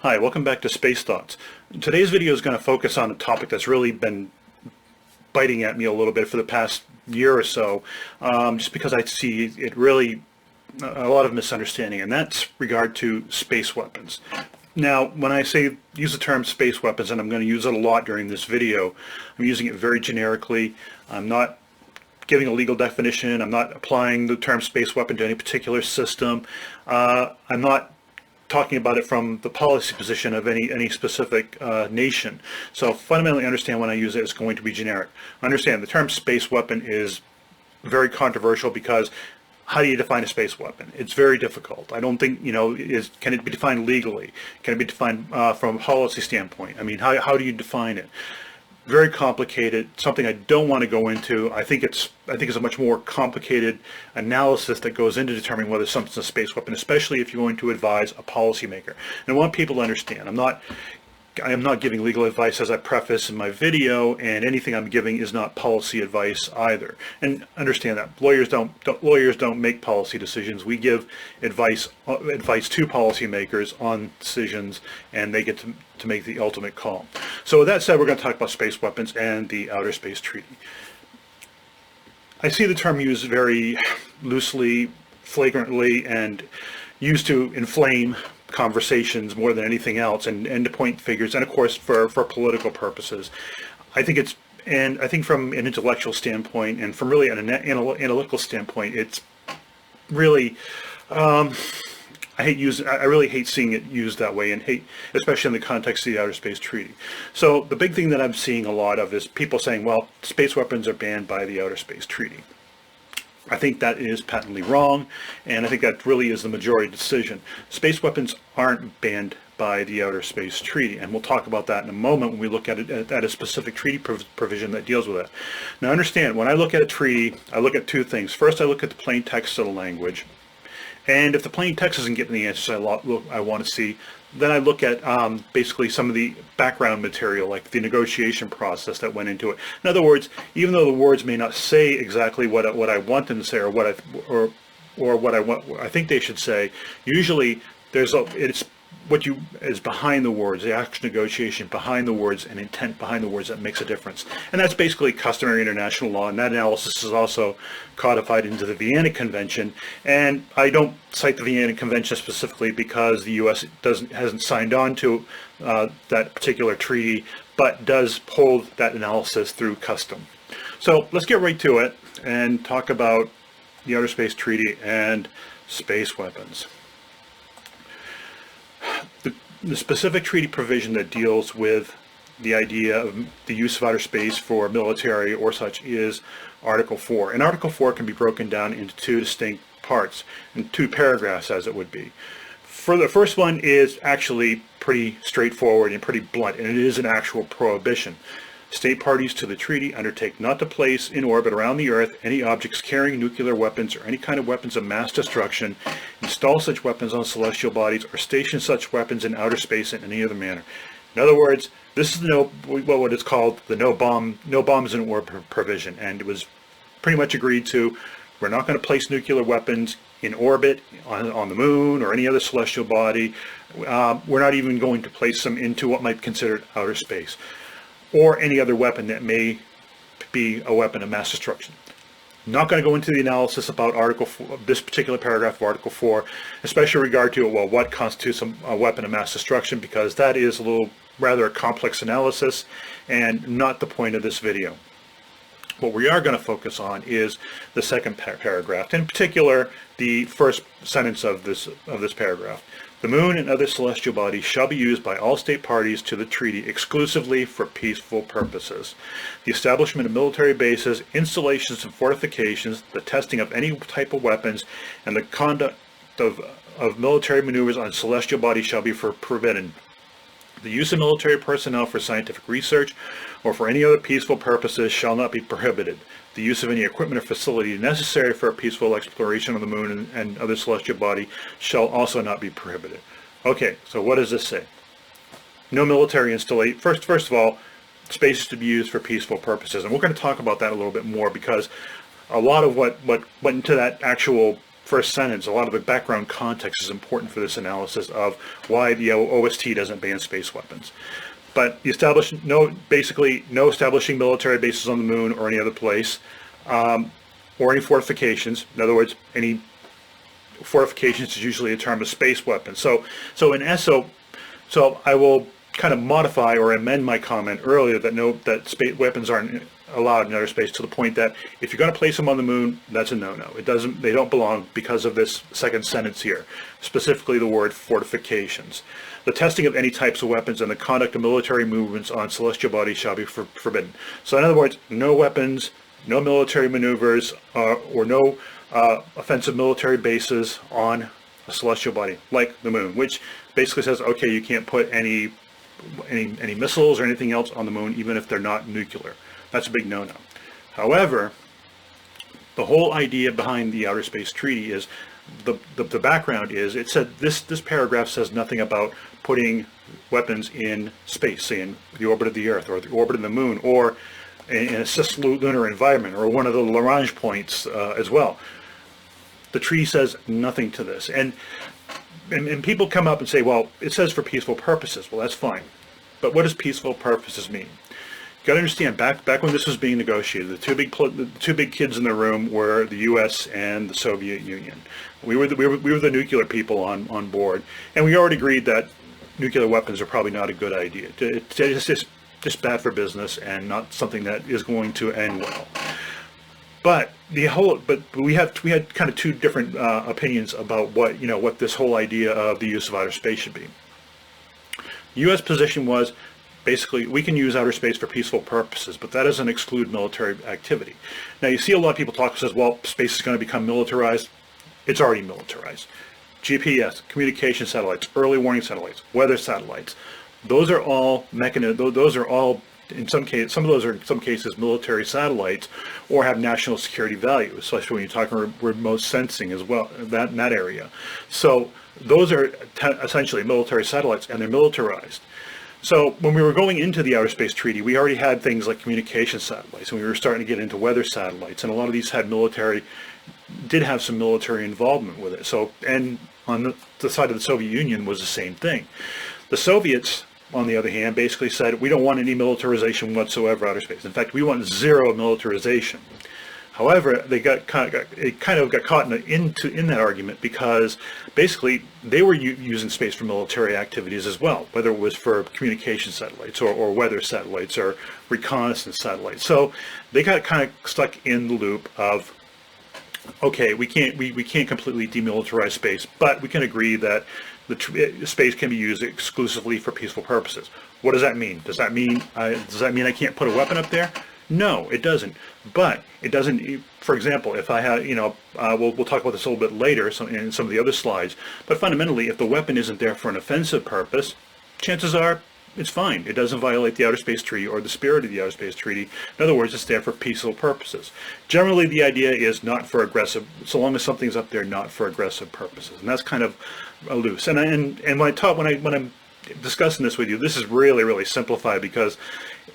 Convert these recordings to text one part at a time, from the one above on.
Hi, welcome back to Space Thoughts. Today's video is going to focus on a topic that's really been biting at me a little bit for the past year or so, just because I see it really a lot of misunderstanding, and that's regard to space weapons. Now, when I say use the term space weapons, and I'm going to use it a lot during this video, I'm using it very generically. I'm not giving a legal definition. I'm not applying the term space weapon to any particular system. I'm not talking about it from the policy position of any specific nation. So fundamentally understand when I use it, it's going to be generic. Understand the term space weapon is very controversial because how do you define a space weapon? It's very difficult. I don't think, can it be defined legally? Can it be defined from a policy standpoint? I mean, how do you define it? Very complicated, something I don't want to go into. I think it's a much more complicated analysis that goes into determining whether something's a space weapon, especially if you're going to advise a policymaker. And I want people to understand, I am not giving legal advice, as I preface in my video, and anything I'm giving is not policy advice either. And understand that lawyers don't make policy decisions. We give advice to policymakers on decisions, and they get to make the ultimate call. So with that said, we're going to talk about space weapons and the Outer Space Treaty. I see the term used very loosely, flagrantly, and used to inflame conversations more than anything else, and to point figures, and of course for political purposes. I think from an intellectual standpoint and from really an analytical standpoint, it's really I really hate seeing it used that way, and especially in the context of the Outer Space Treaty. So the big thing that I'm seeing a lot of is people saying, well, space weapons are banned by the Outer Space Treaty. I think that is patently wrong, and I think that really is the majority decision. Space weapons aren't banned by the Outer Space Treaty, and we'll talk about that in a moment when we look at it at a specific treaty provision that deals with it. Now understand, when I look at a treaty, I look at two things. First, I look at the plain text of the language, and if the plain text isn't getting the answers I want to see, then I look at basically some of the background material, like the negotiation process that went into it. In other words, even though the words may not say exactly what I want them to say, or what I think they should say, usually it's what is behind the words, the actual negotiation behind the words and intent behind the words that makes a difference. And that's basically customary international law, and that analysis is also codified into the Vienna Convention. And I don't cite the Vienna Convention specifically because the U.S. hasn't signed on to that particular treaty, but does hold that analysis through custom. So let's get right to it and talk about the Outer Space Treaty and space weapons. The specific treaty provision that deals with the idea of the use of outer space for military or such is Article 4. And Article 4 can be broken down into two distinct parts, in two paragraphs as it would be. For the first one is actually pretty straightforward and pretty blunt, and it is an actual prohibition. State parties to the treaty undertake not to place in orbit around the Earth any objects carrying nuclear weapons or any kind of weapons of mass destruction, install such weapons on celestial bodies, or station such weapons in outer space in any other manner. In other words, this is what is called the no bombs in orbit provision, and it was pretty much agreed to. We're not going to place nuclear weapons in orbit on the moon or any other celestial body. We're not even going to place them into what might be considered outer space, or any other weapon that may be a weapon of mass destruction. Not going to go into the analysis about Article 4, this particular paragraph of Article 4, especially in regard to, well, what constitutes a weapon of mass destruction, because that is rather a complex analysis and not the point of this video. What we are going to focus on is the second paragraph, in particular the first sentence of this paragraph. The moon and other celestial bodies shall be used by all state parties to the treaty exclusively for peaceful purposes. The establishment of military bases, installations and fortifications, the testing of any type of weapons, and the conduct of military maneuvers on celestial bodies shall be forbidden. The use of military personnel for scientific research or for any other peaceful purposes shall not be prohibited. The use of any equipment or facility necessary for a peaceful exploration of the moon and other celestial body shall also not be prohibited. Okay, so what does this say? No military installation. First of all, space is to be used for peaceful purposes, and we're going to talk about that a little bit more, because a lot of what went into that actual first sentence, a lot of the background context is important for this analysis of why the OST doesn't ban space weapons. But you establish basically no establishing military bases on the moon or any other place, or any fortifications. In other words, any fortifications is usually a term of space weapons. So in ESO, so I will kind of modify or amend my comment earlier that space weapons aren't allowed in outer space, to the point that if you're going to place them on the moon, that's a no-no. They don't belong because of this second sentence here, specifically the word fortifications. The testing of any types of weapons and the conduct of military movements on celestial bodies shall be forbidden. So in other words, no weapons, no military maneuvers, or no offensive military bases on a celestial body like the moon, which basically says, okay, you can't put any missiles or anything else on the moon, even if they're not nuclear. That's a big no-no. However, the whole idea behind the Outer Space Treaty is, the background is, it said this paragraph says nothing about putting weapons in space, say in the orbit of the Earth or the orbit of the moon, or in a cislunar environment, or one of the Lagrange points as well. The treaty says nothing to this. And people come up and say, well, it says for peaceful purposes. Well, that's fine. But what does peaceful purposes mean? You got to understand, back when this was being negotiated, the two big kids in the room were the U.S. and the Soviet Union. We were the nuclear people on board, and we already agreed that nuclear weapons are probably not a good idea. It's just bad for business and not something that is going to end well. But we had kind of two different opinions about what this whole idea of the use of outer space should be. The U.S. position was, basically, we can use outer space for peaceful purposes, but that doesn't exclude military activity. Now, you see a lot of people talk, says, well, space is going to become militarized. It's already militarized. GPS, communication satellites, early warning satellites, weather satellites. Those are all those are all, in some cases, some of those are in some cases military satellites, or have national security value, especially when you're talking remote sensing as well, in that area. So those are essentially military satellites, and they're militarized. So when we were going into the Outer Space Treaty, we already had things like communication satellites, and we were starting to get into weather satellites, and a lot of these did have some military involvement with it. So, and on the side of the Soviet Union was the same thing. The Soviets, on the other hand, basically said, we don't want any militarization whatsoever outer space. In fact, we want zero militarization. However, they kind of got caught in that argument, because basically they were using space for military activities as well, whether it was for communication satellites or weather satellites or reconnaissance satellites. So they got kind of stuck in the loop of, okay, we can't completely demilitarize space, but we can agree that the space can be used exclusively for peaceful purposes. What does that mean? Does that mean I can't put a weapon up there? No, it doesn't. But it doesn't. For example, if I have, we'll talk about this a little bit later, in some of the other slides. But fundamentally, if the weapon isn't there for an offensive purpose, chances are it's fine. It doesn't violate the Outer Space Treaty or the spirit of the Outer Space Treaty. In other words, it's there for peaceful purposes. Generally, the idea is not for aggressive, so long as something's up there, not for aggressive purposes, and that's kind of loose. And when I'm discussing this with you, this is really, really simplified, because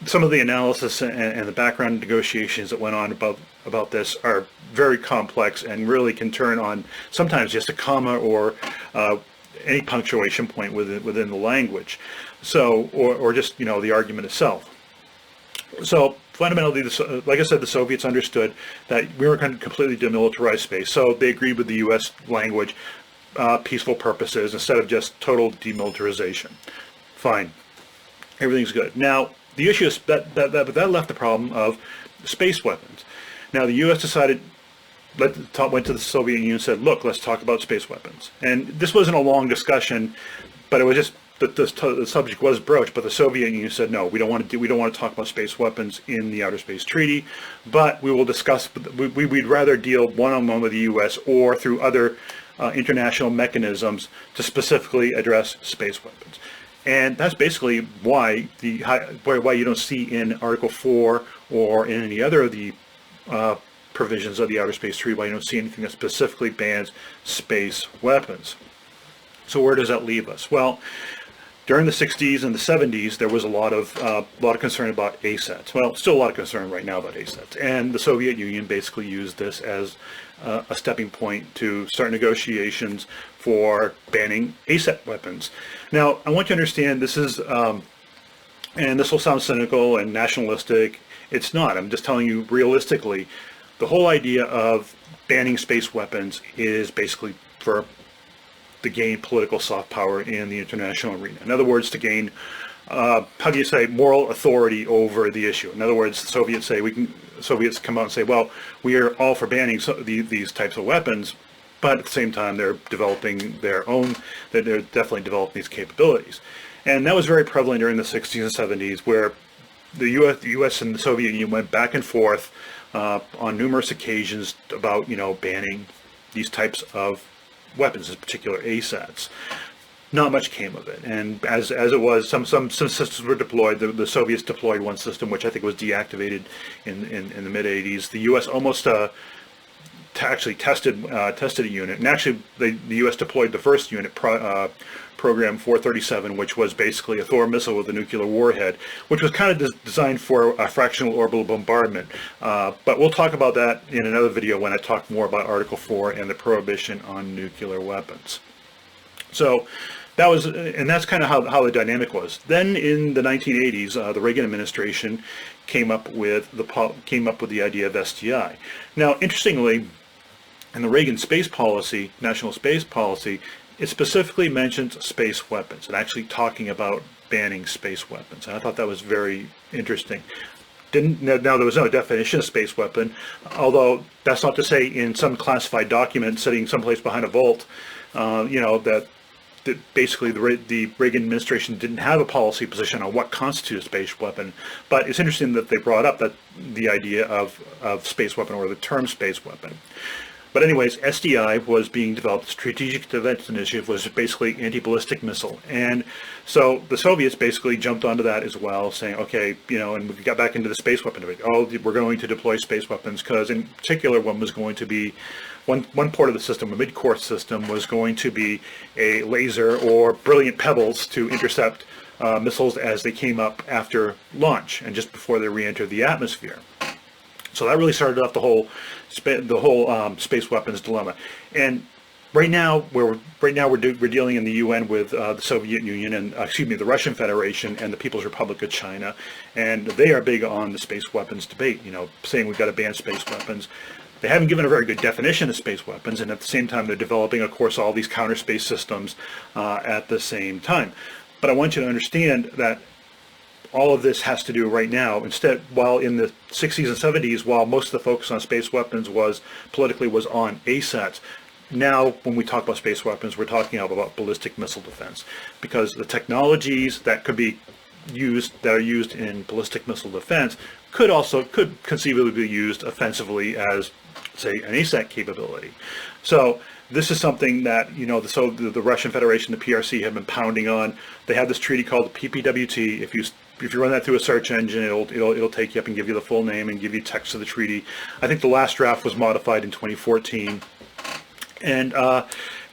some of the analysis and the background negotiations that went on about this are very complex and really can turn on sometimes just a comma or any punctuation point within the language. So, or just, the argument itself. So fundamentally, like I said, the Soviets understood that we were going to completely demilitarize space. So they agreed with the U.S. language, peaceful purposes, instead of just total demilitarization. Fine. Everything's good. Now, the issue is that left the problem of space weapons. Now, the U.S. decided, went to the Soviet Union and said, look, let's talk about space weapons. And this wasn't a long discussion, but it was just that the subject was broached. But the Soviet Union said, no, we don't want to talk about space weapons in the Outer Space Treaty, but we will discuss. We'd rather deal one-on-one with the U.S. or through other international mechanisms to specifically address space weapons. And that's basically why you don't see in Article 4 or in any other of the provisions of the Outer Space Treaty, why you don't see anything that specifically bans space weapons. So where does that leave us? Well, during the 60s and the 70s, there was a lot of concern about ASATs. Well, still a lot of concern right now about ASATs. And the Soviet Union basically used this as a stepping point to start negotiations for banning ASAT weapons. Now, I want you to understand this is, and this will sound cynical and nationalistic. It's not. I'm just telling you realistically, the whole idea of banning space weapons is basically for to gain political soft power in the international arena. In other words, to gain, how do you say, moral authority over the issue. In other words, the Soviets come out and say, well, we are all for banning these types of weapons, but at the same time, they're developing their own, they're definitely developing these capabilities. And that was very prevalent during the 60s and 70s, where the U.S. and the Soviet Union went back and forth on numerous occasions about, banning these types of weapons, in particular ASATs. Not much came of it, and as it was, some systems were deployed. The Soviets deployed one system, which I think was deactivated in the mid '80s. The U.S. almost actually tested a unit, and actually the U.S. deployed the first unit, program 437, which was basically a Thor missile with a nuclear warhead, which was kind of designed for a fractional orbital bombardment. But we'll talk about that in another video when I talk more about Article 4 and the prohibition on nuclear weapons. So that was, and that's kind of how the dynamic was. Then in the 1980s, the Reagan administration came up with the idea of SDI. Now, interestingly, in the Reagan space policy, national space policy, it specifically mentions space weapons and actually talking about banning space weapons. And I thought that was very interesting. Now, there was no definition of space weapon, although that's not to say in some classified document sitting someplace behind a vault, that basically the Reagan administration didn't have a policy position on what constitutes a space weapon. But it's interesting that they brought up the idea of space weapon, or the term space weapon. But anyways, SDI was being developed. Strategic Defense Initiative was basically anti-ballistic missile. And so the Soviets basically jumped onto that as well, saying, okay, and we got back into the space weapon debate. Oh, we're going to deploy space weapons, because in particular one was going to be, one part of the system, a mid-core system, was going to be a laser or brilliant pebbles to intercept missiles as they came up after launch and just before they re-entered the atmosphere. So that really started off the whole space weapons dilemma. And right now we're dealing in the UN with the Soviet Union and the Russian Federation and the People's Republic of China, and they are big on the space weapons debate. Saying we've got to ban space weapons. They haven't given a very good definition of space weapons, and at the same time they're developing, of course, all these counter space systems at the same time. But I want you to understand that all of this has to do right now. Instead, while in the 60s and 70s, while most of the focus on space weapons was on ASATs, now when we talk about space weapons, we're talking about ballistic missile defense, because the technologies that are used in ballistic missile defense could conceivably be used offensively as, say, an ASAT capability. So this is something that the Russian Federation, the PRC, have been pounding on. They have this treaty called the PPWT. If you run that through a search engine, it'll take you up and give you the full name and give you text of the treaty. I think the last draft was modified in 2014, and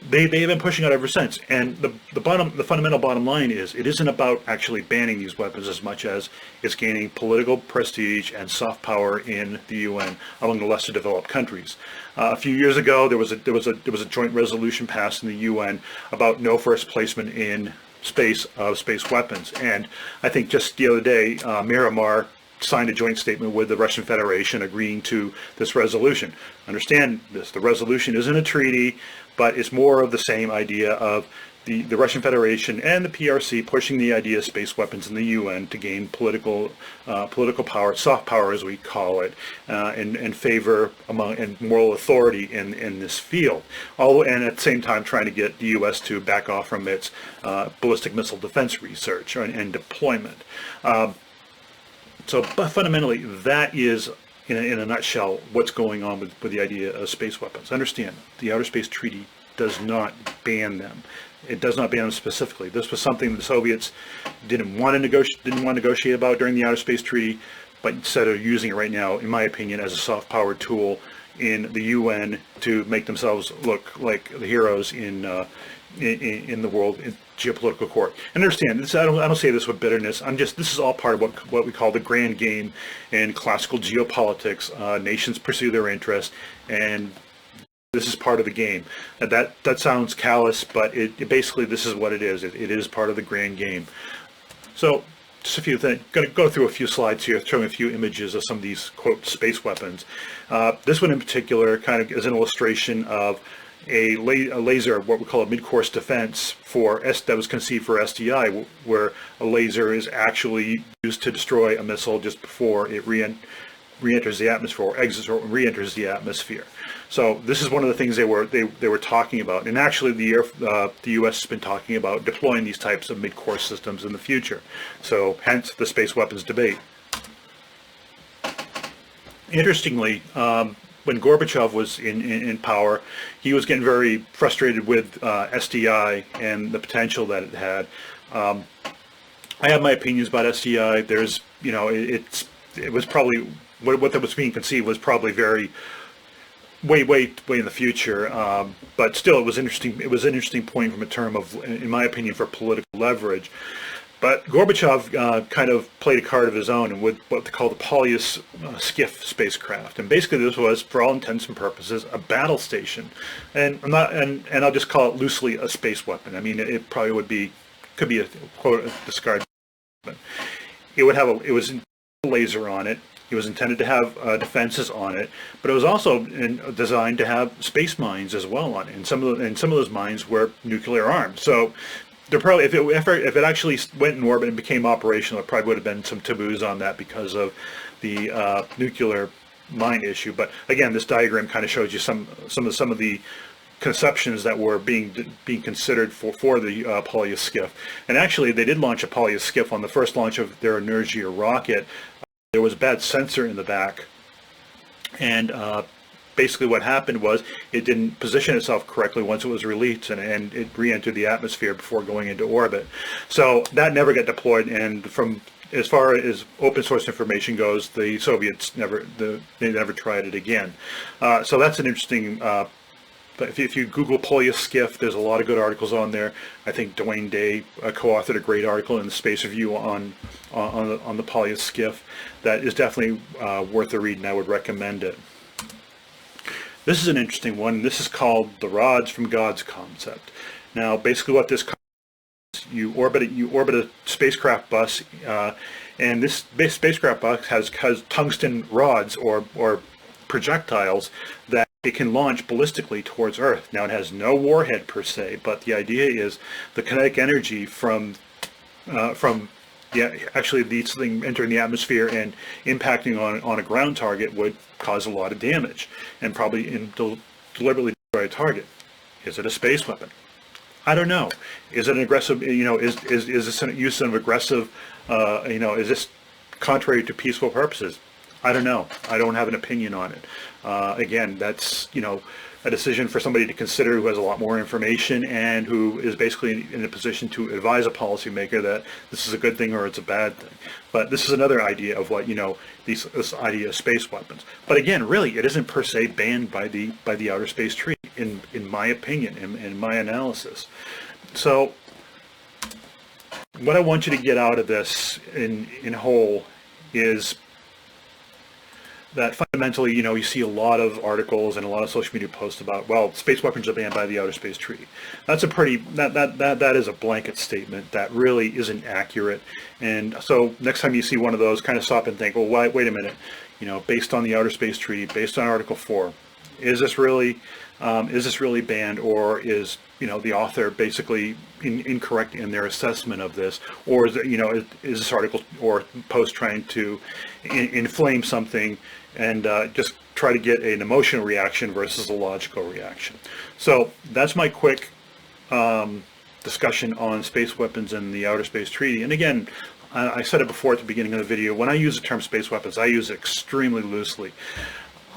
they've been pushing it ever since. And the fundamental bottom line is, it isn't about actually banning these weapons as much as it's gaining political prestige and soft power in the UN among the lesser developed countries. A few years ago, there was a joint resolution passed in the UN about no first placement in space of space weapons. And I think just the other day, Miramar signed a joint statement with the Russian Federation agreeing to this resolution. Understand this, the resolution isn't a treaty, but it's more of the same idea of the Russian Federation and the PRC pushing the idea of space weapons in the UN to gain political power, soft power as we call it, and favor and moral authority in this field. And at the same time trying to get the U.S. to back off from its ballistic missile defense research and deployment. But fundamentally, that is, in a nutshell, what's going on with the idea of space weapons. Understand, the Outer Space Treaty does not ban them. It does not ban them specifically. This was something the Soviets didn't want to negotiate about during the Outer Space Treaty, but instead are using it right now, in my opinion, as a soft power tool in the UN to make themselves look like the heroes in the world geopolitical court. And understand this, I don't say this with bitterness. This is all part of what we call the grand game in classical geopolitics. Nations pursue their interests, and this is part of the game. And that sounds callous, but it basically, this is what it is. It is part of the grand game. So just a few things. Going to go through a few slides here, showing a few images of some of these, quote, space weapons. This one in particular kind of is an illustration of a laser, what we call a mid-course defense that was conceived for SDI, where a laser is actually used to destroy a missile just before it re-enters the atmosphere, or exits or re-enters the atmosphere. So this is one of the things they were talking about, and actually the U.S. has been talking about deploying these types of mid-course systems in the future. So hence the space weapons debate. Interestingly, when Gorbachev was in power, he was getting very frustrated with SDI and the potential that it had. I have my opinions about SDI. There's, it was probably what that was being conceived was probably very way in the future, but still it was interesting. It was an interesting point from a term of, in my opinion, for political leverage. But Gorbachev kind of played a card of his own and with what they call the Polyus skiff spacecraft, and basically this was, for all intents and purposes, a battle station, and I'll just call it loosely a space weapon. I mean, it probably could be a quote a discard weapon. It was a laser on it. It was intended to have defenses on it, but it was also designed to have space mines as well on it, and some of those mines were nuclear armed. So there probably, if it actually went in orbit and became operational, it probably would have been some taboos on that because of the nuclear mine issue. But again, this diagram kind of shows you some of the conceptions that were being considered for the Polyus skiff. And actually, they did launch a Polyus skiff on the first launch of their Energia rocket. There was a bad sensor in the back, and basically what happened was it didn't position itself correctly once it was released, and it re-entered the atmosphere before going into orbit. So that never got deployed, and from as far as open source information goes, the Soviets never tried it again. So that's an interesting. But if you Google Polyus skiff, there's a lot of good articles on there. I think Dwayne Day co-authored a great article in the Space Review on the Polyus skiff that is definitely worth a read, and I would recommend it. This is an interesting one. This is called the rods from God's concept. Now, basically, what this is, you orbit a spacecraft bus, and this spacecraft bus has tungsten rods or projectiles that it can launch ballistically towards Earth. Now, it has no warhead per se, but the idea is the kinetic energy from actually these things entering the atmosphere and impacting on a ground target would cause a lot of damage and probably deliberately destroy a target. Is it a space weapon? I don't know. Is it an aggressive? Is this a use of aggressive? Is this contrary to peaceful purposes? I don't know. I don't have an opinion on it. Again, that's a decision for somebody to consider who has a lot more information and who is basically in a position to advise a policymaker that this is a good thing or it's a bad thing. But this is another idea of what this idea of space weapons. But again, really, it isn't per se banned by the Outer Space Treaty, in my opinion, in my analysis. So what I want you to get out of this in whole is that fundamentally, you see a lot of articles and a lot of social media posts about, well, space weapons are banned by the Outer Space Treaty. That's a pretty, that is a blanket statement that really isn't accurate. And so next time you see one of those, kind of stop and think, well, wait a minute, based on the Outer Space Treaty, based on Article 4, is this really banned, or is the author basically incorrect in their assessment of this, or is is this article or post trying to inflame something and just try to get an emotional reaction versus a logical reaction? So that's my quick discussion on space weapons and the Outer Space Treaty. And again, I said it before at the beginning of the video, when I use the term space weapons, I use it extremely loosely.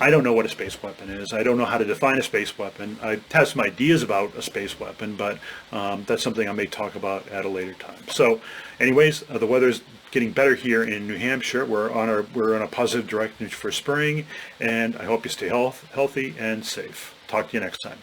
I don't know what a space weapon is. I don't know how to define a space weapon. I have some ideas about a space weapon, but that's something I may talk about at a later time. So anyways, the weather's getting better here in New Hampshire. We're on a positive direction for spring, and I hope you stay healthy and safe. Talk to you next time.